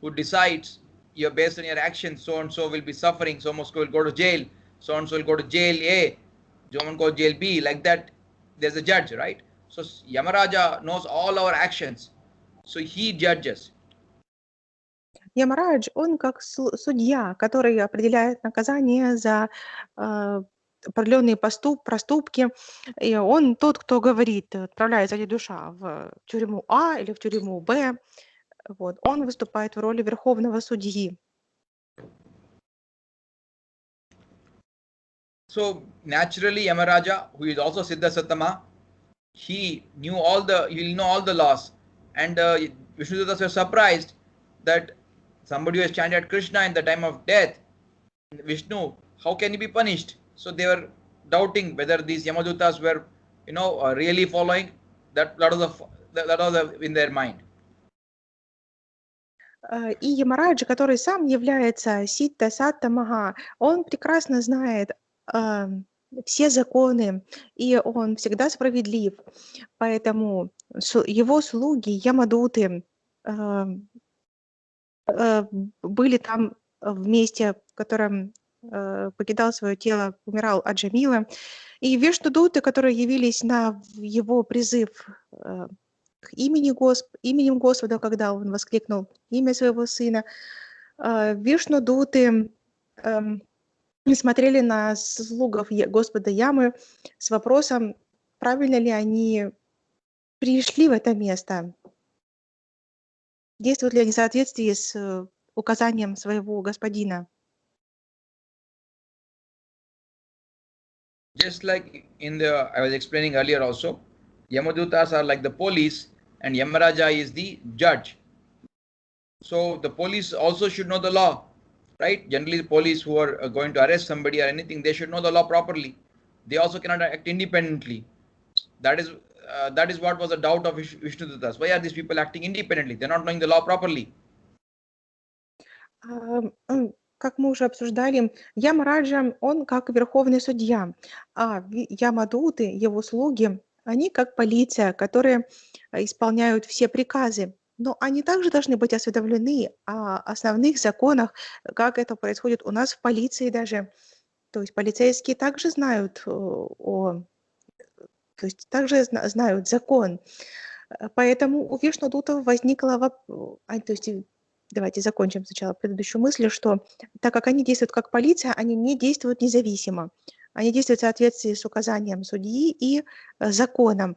who decides you're based on your actions. So and so will be suffering. So and so will go to jail. So and so will go to jail A. So and go to jail B. Like that, there's a judge, right? So Yamaraja knows all our actions. So he judges. Ямарадж, он как судья, который определяет наказание за определенные проступки. И он тот, кто говорит, отправляется ли душа в тюрьму А или в тюрьму Б. Вот. Он выступает в роли верховного судьи. So naturally, Yamaraja, who is also Siddha Sattama, he will know all the laws. And Vishnudutas were surprised that somebody who has chanted Krishna in the time of death, Vishnu, how can he be punished? So they were doubting whether these Yamadutas were, really following. That was in their mind. И Ямараджа, который сам является Ситта Саттамаха, он прекрасно знает все законы, и он всегда справедлив. Поэтому его слуги, Ямадуты, были там в месте, в котором покидал свое тело, умирал Аджамила. И Вишнудуты, которые явились на его призыв к именем Господа, когда он воскликнул имя своего сына. Вишнудуты смотрели на слугов Господа Ямы с вопросом, правильно ли они пришли в это место, действуют ли они в соответствии с указанием своего господина. Just like I was explaining earlier also, Yamadutas are like the police and Yamaraja is the judge. So the police also should know the law, right? Generally the police who are going to arrest somebody or anything, they should know the law properly. They also cannot act independently. That is what was the doubt of Vishnudutas. Why are these people acting independently? They're not knowing the law properly. Как мы уже обсуждали, Ямараджа, он как верховный судья, а Ямадуты, его слуги, они как полиция, которые исполняют все приказы. Но они также должны быть осведомлены о основных законах, как это происходит у нас в полиции даже. То есть полицейские также знают знают закон. Поэтому у Вишнудутов возникла давайте закончим сначала предыдущую мысль, что так как они действуют как полиция, они не действуют независимо. Они действуют в соответствии с указанием судьи и законом.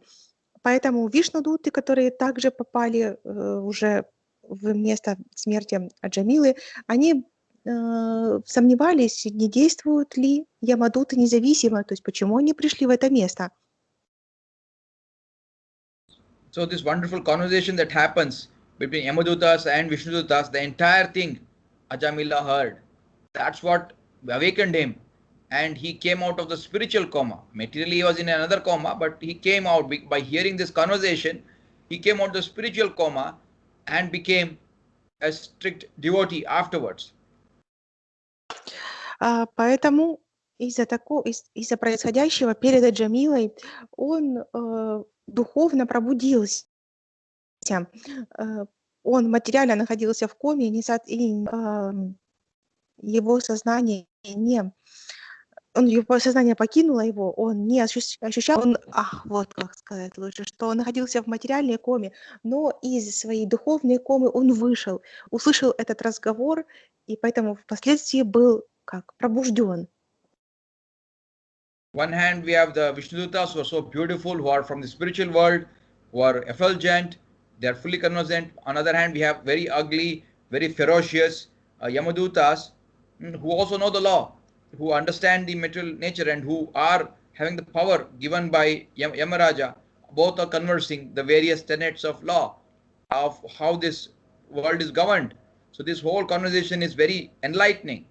Поэтому Вишнудуты, которые также попали уже в место смерти Аджамилы, они сомневались, не действуют ли Ямадуты независимо, то есть почему они пришли в это место. So this wonderful conversation that happens between Yamadutas and Vishnudutas, the entire thing Ajamila heard. That's what awakened him. And he came out of the spiritual coma. Materially he was in another coma, but he came out by hearing this conversation. He came out of the spiritual coma and became a strict devotee afterwards. Поэтому из-за происходящего перед Аджамилой он духовно пробудился. Он материально находился в коме, его сознание покинуло его, он не ощущал, вот как сказать лучше, что он находился в материальной коме, но из своей духовной комы он вышел, услышал этот разговор, и поэтому впоследствии был как пробужден. One hand we have the Vishnudutas who are so beautiful, who are from the spiritual world, who are effulgent, they are fully conversant. On the other hand, we have very ugly, very ferocious Yamadutas who also know the law, who understand the material nature and who are having the power given by Yamaraja. Both are conversing the various tenets of law, of how this world is governed. So this whole conversation is very enlightening.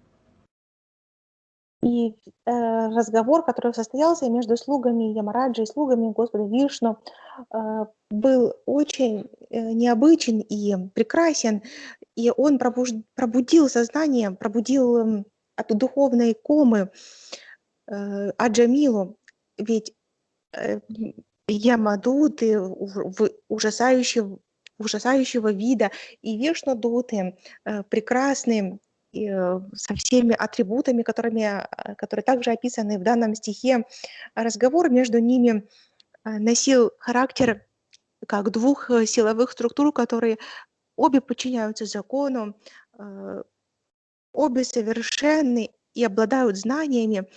И разговор, который состоялся между слугами Ямараджи и слугами Господа Вишну, был очень необычен и прекрасен, и он пробудил сознание, пробудил от духовной комы Аджамилу, ведь Ямадуты ужасающего вида и Вишнудуты прекрасные, со всеми атрибутами, которые также описаны в данном стихе. Разговор между ними носил характер как двух силовых структур, которые обе подчиняются закону, обе совершенны и обладают знаниями.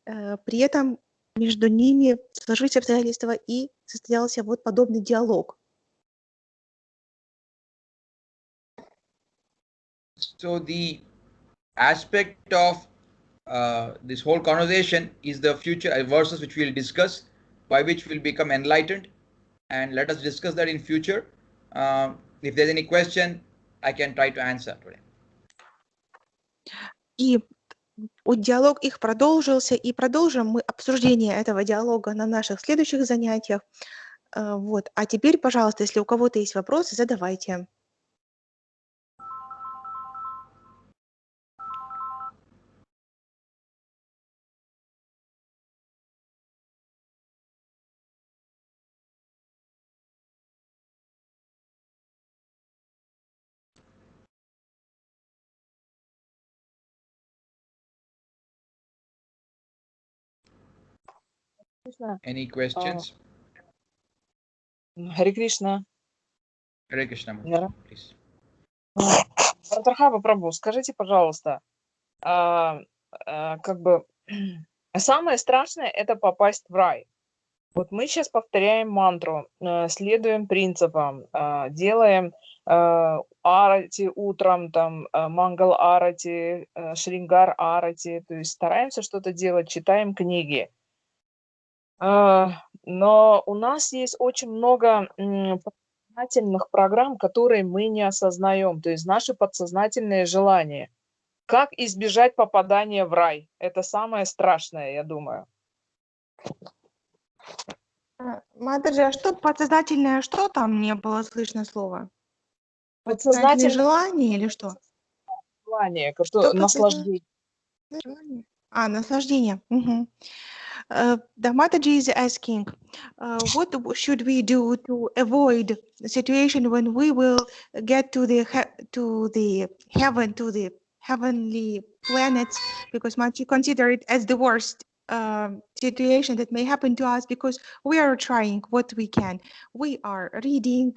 При этом между ними сложились обстоятельства и состоялся вот подобный диалог. So the aspect of this whole conversation is the future verses which we will discuss, by which we will become enlightened, and let us discuss that in future. If there's any question, I can try to answer today. И диалог их продолжился, и продолжим мы обсуждение этого диалога на наших следующих занятиях. Вот. А теперь, пожалуйста, если у кого-то есть вопросы, задавайте. Any questions? Харе Кришна. Hare Krishna, Yeah. please. Бхаратархаба Прабhu, скажите, пожалуйста, как бы самое страшное — это попасть в рай. Вот мы сейчас повторяем мантру, следуем принципам, делаем арати утром, там, мангал арати, шрингар арати, то есть стараемся что-то делать, читаем книги. Но у нас есть очень много подсознательных программ, которые мы не осознаем, то есть наши подсознательные желания. Как избежать попадания в рай? Это самое страшное, я думаю. Матаджи, а что подсознательное, что там не было слышно слова? Подсознательное Подсознательное желание или что? желание, Что наслаждение. желание? Наслаждение. Мгм. The Mataji is asking, what should we do to avoid the situation when we will get to the heaven, to the heavenly planets, because Mataji consider it as the worst situation that may happen to us, because we are trying what we can. We are reading,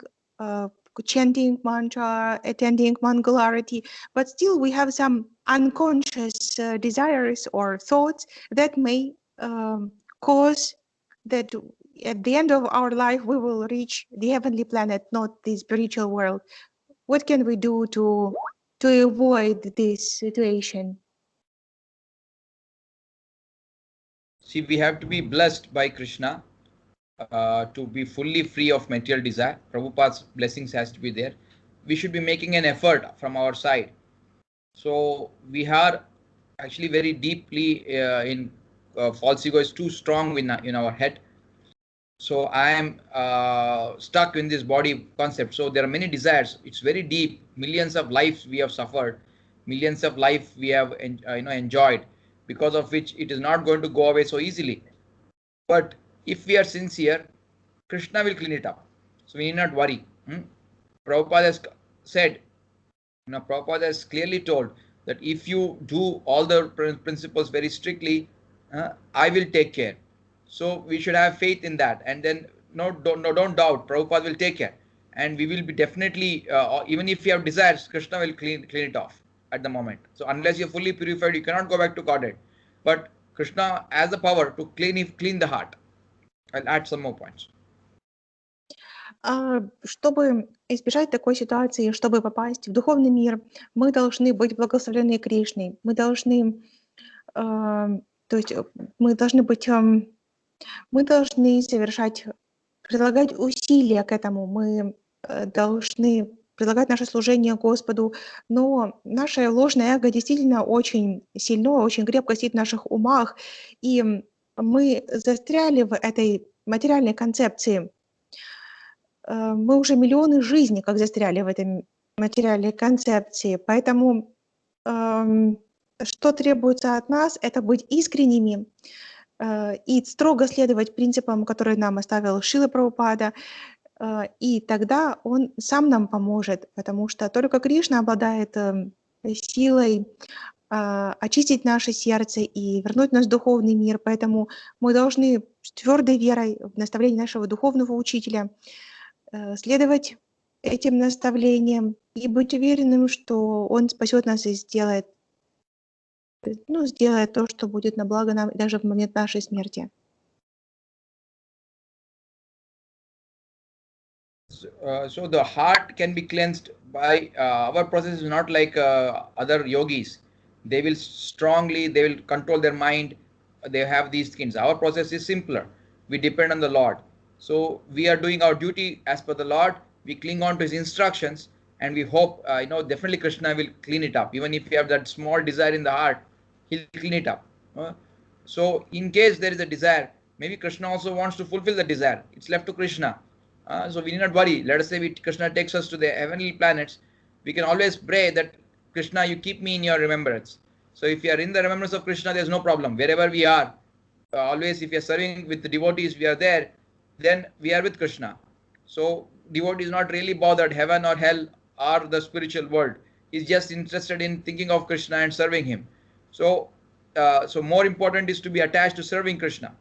chanting mantra, attending Mangalarati, but still we have some unconscious desires or thoughts that may cause that at the end of our life we will reach the heavenly planet, not the spiritual world. What can we do to avoid this situation? See, we have to be blessed by Krishna to be fully free of material desire. Prabhupada's blessings has to be there. We should be making an effort from our side. So we are actually very deeply in false ego is too strong in our head. So I am stuck in this body concept. So there are many desires. It's very deep. Millions of lives we have suffered. Millions of life we have enjoyed, because of which it is not going to go away so easily. But if we are sincere, Krishna will clean it up. So we need not worry. Prabhupada has said, Prabhupada has clearly told that if you do all the principles very strictly, I will take care. So we should have faith in that, and then don't doubt. Prabhupada will take care, and we will be definitely even if you have desires, Krishna will clean it off at the moment. So unless you're fully purified, you cannot go back to Godhead. But Krishna has the power to clean the heart. I'll add some more points. Чтобы избежать такой ситуации, чтобы попасть в духовный мир, мы должны быть благословлены Кришной. Мы должны, мы должны прилагать усилия к этому. Мы должны предлагать наше служение Господу, но наше ложное эго действительно очень сильно, очень крепко сидит в наших умах, и мы застряли в этой материальной концепции. Мы уже миллионы жизней как застряли в этой материальной концепции, поэтому что требуется от нас, это быть искренними и строго следовать принципам, которые нам оставил Шрила Прабхупада, и тогда он сам нам поможет, потому что только Кришна обладает силой очистить наше сердце и вернуть нас в духовный мир, поэтому мы должны с твердой верой в наставление нашего духовного учителя следовать этим наставлениям и быть уверенным, что он спасет нас и сделает то, что будет на благо нам даже в момент нашей смерти. So the heart can be cleansed by our process is not like other yogis. They will control their mind. They have these things. Our process is simpler. We depend on the Lord. So we are doing our duty as per the Lord. We cling on to His instructions, and we hope, definitely Krishna will clean it up. Even if you have that small desire in the heart, He'll clean it up. So in case there is a desire, maybe Krishna also wants to fulfill the desire. It's left to Krishna. So we need not worry. Let us say Krishna takes us to the heavenly planets. We can always pray that Krishna, you keep me in your remembrance. So if you are in the remembrance of Krishna, there's no problem. Wherever we are, always if you are serving with the devotees, we are there, then we are with Krishna. So devotee is not really bothered heaven or hell or the spiritual world. He's just interested in thinking of Krishna and serving him. So more important is to be attached to serving Krishna.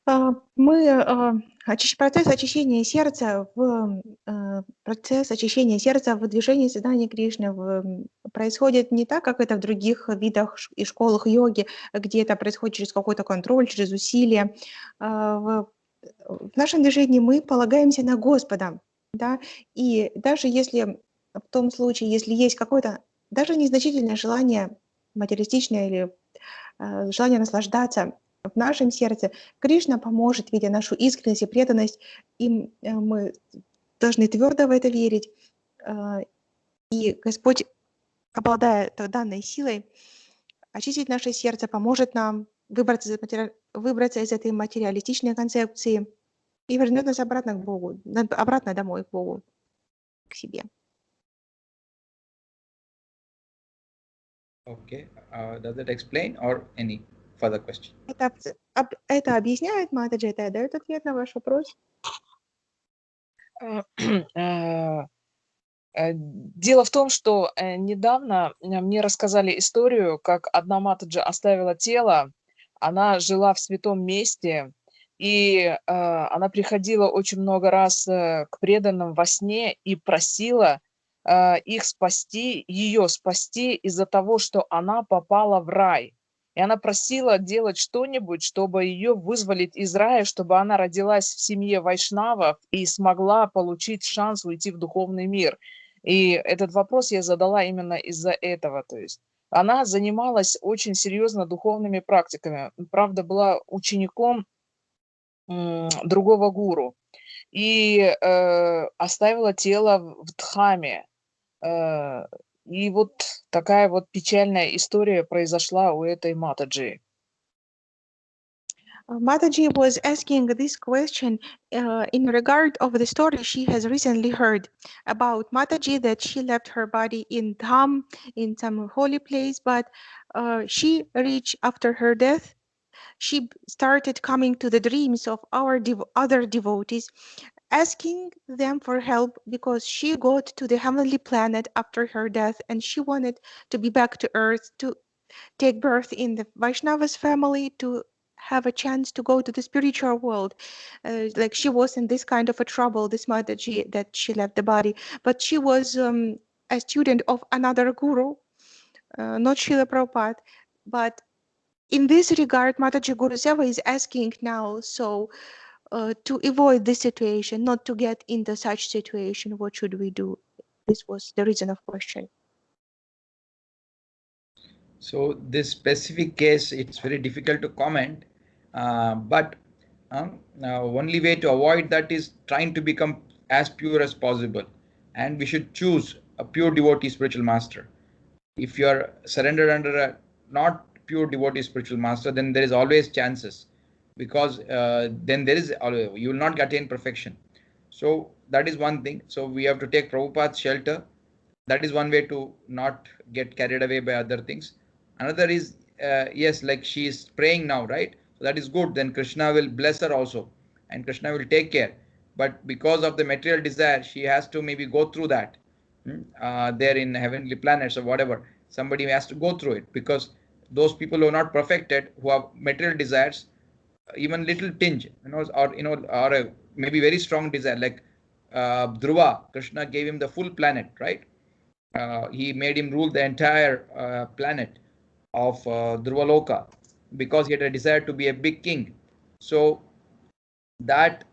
Процесс очищения сердца в движении сознания Кришны происходит не так, как это в других видах и школах йоги, где это происходит через какой-то контроль, через усилие. В нашем движении мы полагаемся на Господа, да, и даже если в том случае, если есть какое-то даже незначительное желание материалистичное или желание наслаждаться в нашем сердце, Кришна поможет, видя нашу искренность и преданность, и мы должны твердо в это верить. И Господь, обладая данной силой, очистить наше сердце, поможет нам выбраться из этой материалистичной концепции и вернет нас обратно к Богу, обратно домой к Богу, к себе. Okay. Does that explain or any further question? Это объясняет, Матаджи, это дает ответ на ваш вопрос? Дело в том, что недавно мне рассказали историю, как одна Матаджи оставила тело, она жила в святом месте, и она приходила очень много раз к преданным во сне и просила их спасти, ее спасти из-за того, что она попала в рай. И она просила делать что-нибудь, чтобы ее вызволить из рая, чтобы она родилась в семье вайшнавов и смогла получить шанс уйти в духовный мир. И этот вопрос я задала именно из-за этого. То есть она занималась очень серьезно духовными практиками. Правда, была учеником другого гуру. И оставила тело в Дхаме. И вот такая вот печальная история произошла у этой Матаджи. Mataji was asking this question in regard of the story she has recently heard about Mataji, that she left her body in Dham, in some holy place, but she reached after her death. She started coming to the dreams of our other devotees, asking them for help because she got to the heavenly planet after her death and she wanted to be back to earth, to take birth in the Vaishnava's family, to have a chance to go to the spiritual world. Like she was in this kind of a trouble, this Mataji, that she left the body. But she was a student of another guru, not Srila Prabhupada. But in this regard, Mataji Guruseva is asking now, so to avoid this situation, not to get into such situation, what should we do? This was the reason of question. So this specific case, it's very difficult to comment, but only way to avoid that is trying to become as pure as possible, and we should choose a pure devotee spiritual master. If you are surrendered under a not pure devotee spiritual master, then there is always chances, because then there is you will not attain perfection. So that is one thing. So we have to take Prabhupada's shelter. That is one way to not get carried away by other things. Another is yes, like she is praying now, right? So that is good. Then Krishna will bless her also, and Krishna will take care. But because of the material desire, she has to maybe go through that. There in heavenly planets or whatever, somebody has to go through it, because those people who are not perfected, who have material desires, even little tinge, or maybe very strong desire, like Dhruva, Krishna gave him the full planet, right? He made him rule the entire planet of Dhruvaloka, because he had a desire to be a big king. So that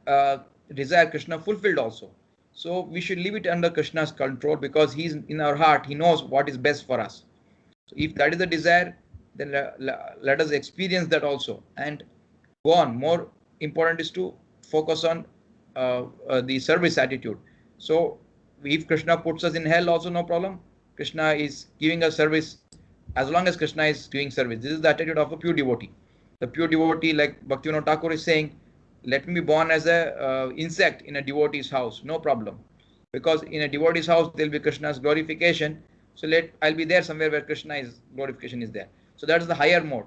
desire Krishna fulfilled also. So we should leave it under Krishna's control, because he's in our heart. He knows what is best for us. So if that is the desire, then let us experience that also and go on. More important is to focus on the service attitude. So if Krishna puts us in hell, also no problem. Krishna is giving us service as long as Krishna is doing service. This is the attitude of a pure devotee. The pure devotee, like Bhaktivinoda Thakur is saying, let me be born as a insect in a devotee's house, no problem. Because in a devotee's house, there will be Krishna's glorification. So I'll be there somewhere where Krishna's glorification is there. So that is the higher mode.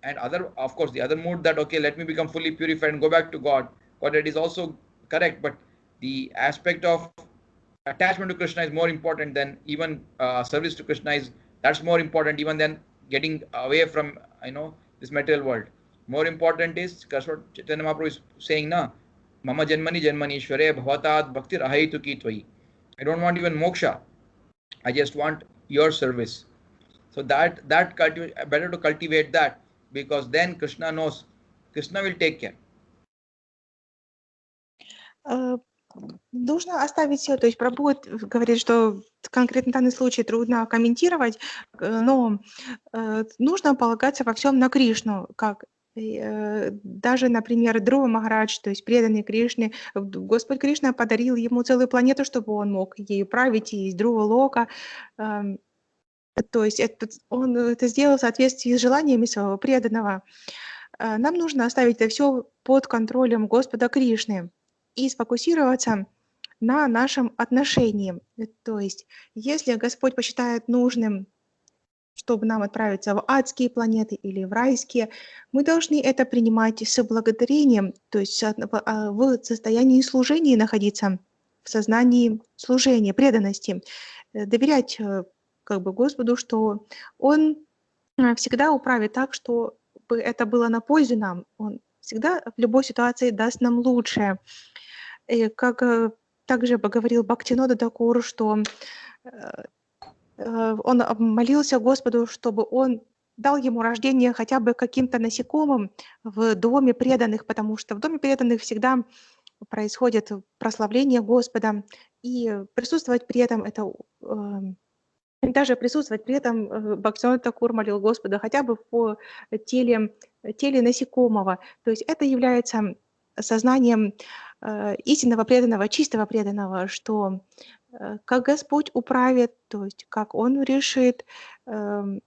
And of course, the other mode, that okay, let me become fully purified and go back to God. God, that is also correct. But the aspect of attachment to Krishna is more important than even service to Krishna that's more important even than getting away from this material world. More important is, that's what Chaitanya Mahaprabhu is saying, na, Mama Janmani Janmanishware Bhavatat Bhaktir Ahaitu Ki Tvai. I don't want even moksha. I just want your service. So that better to cultivate that, because then Krishna knows, Krishna will take care. Нужно оставить все, то есть Прабху говорит, что конкретно данный случай трудно комментировать, но нужно полагаться во всем на Кришну, как даже, например, Друва Махарадж, то есть преданный Кришне, Господь Кришна подарил ему целую планету, чтобы он мог ею править, и из Друва Лока, то есть он это сделал в соответствии с желаниями своего преданного. Нам нужно оставить это все под контролем Господа Кришны и сфокусироваться на нашем отношении. То есть, если Господь посчитает нужным, чтобы нам отправиться в адские планеты или в райские, мы должны это принимать с благодарением, то есть в состоянии служения находиться, в сознании служения, преданности, доверять как бы Господу, что Он всегда управит так, чтобы это было на пользу нам. Он всегда в любой ситуации даст нам лучшее. И как также поговорил Бхактинода Такур, что он молился Господу, чтобы он дал ему рождение хотя бы каким-то насекомым в доме преданных, потому что в доме преданных всегда происходит прославление Господа, и присутствовать при этом это... Даже присутствовать при этом Бхактивинода Такур молил Господа хотя бы в теле насекомого. То есть это является сознанием истинного преданного, чистого преданного, что как Господь управит, то есть как Он решит в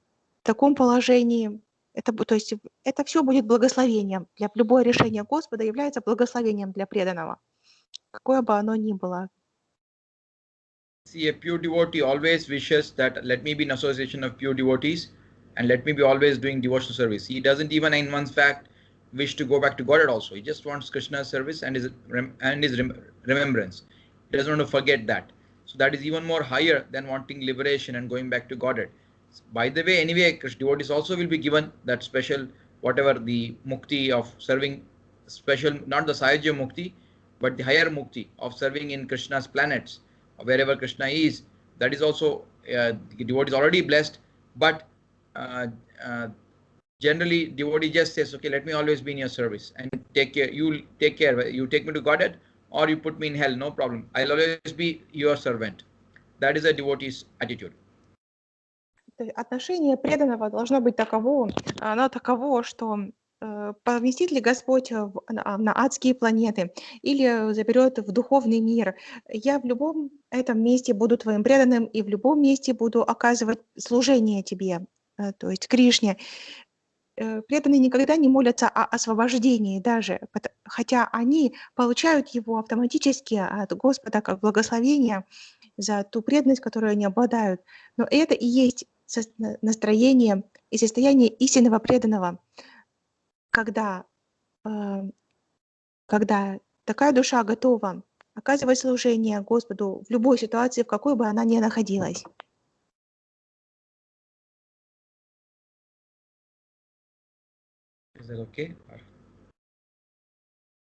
таком положении, то есть это все будет благословением. Любое решение Господа является благословением для преданного, какое бы оно ни было. See, a pure devotee always wishes that let me be in association of pure devotees and let me be always doing devotional service. He doesn't even in one fact wish to go back to Godhead also. He just wants Krishna's service and his remembrance. He doesn't want to forget that. So that is even more higher than wanting liberation and going back to Godhead. By the way, anyway, devotees also will be given that special, whatever the mukti of serving, special, not the Sahajya mukti, but the higher mukti of serving in Krishna's planets. Wherever Krishna is, that is also the devotee is already blessed, but generally devotee just says, okay, let me always be in your service and take care. You take care. You take me to Godhead or you put me in hell, no problem. I'll always be your servant. That is a devotee's attitude. Отношение преданного должно быть таково, оно таково, что поместит ли Господь на адские планеты или заберет в духовный мир. Я в любом этом месте буду твоим преданным и в любом месте буду оказывать служение тебе, то есть Кришне. Преданные никогда не молятся о освобождении даже, хотя они получают его автоматически от Господа как благословение за ту преданность, которую они обладают. Но это и есть настроение и состояние истинного преданного, когда такая душа готова оказывать служение Господу в любой ситуации, в какой бы она ни находилась. Is that okay?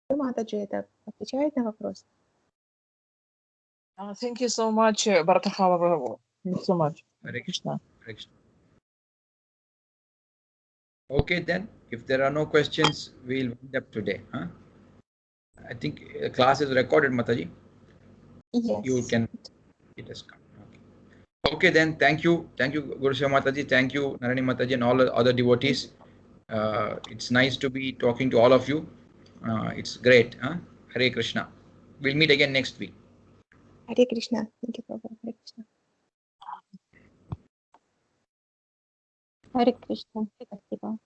Матаджи, это отвечает на вопрос? Thank you so much, Bharatarhaba. Thank you so much. Hare Krishna. Hare Krishna. Okay, then, if there are no questions, we'll wind up today. Huh? I think the class is recorded, Mataji. Yes. You can, it has come. Okay, then, thank you. Thank you, Guru Shiva Mataji. Thank you, Narani Mataji, and all the other devotees. It's nice to be talking to all of you. It's great. Huh? Hare Krishna. We'll meet again next week. Hare Krishna. Thank you, Prabhu. Hare Krishna. Hare Krishna. Спасибо.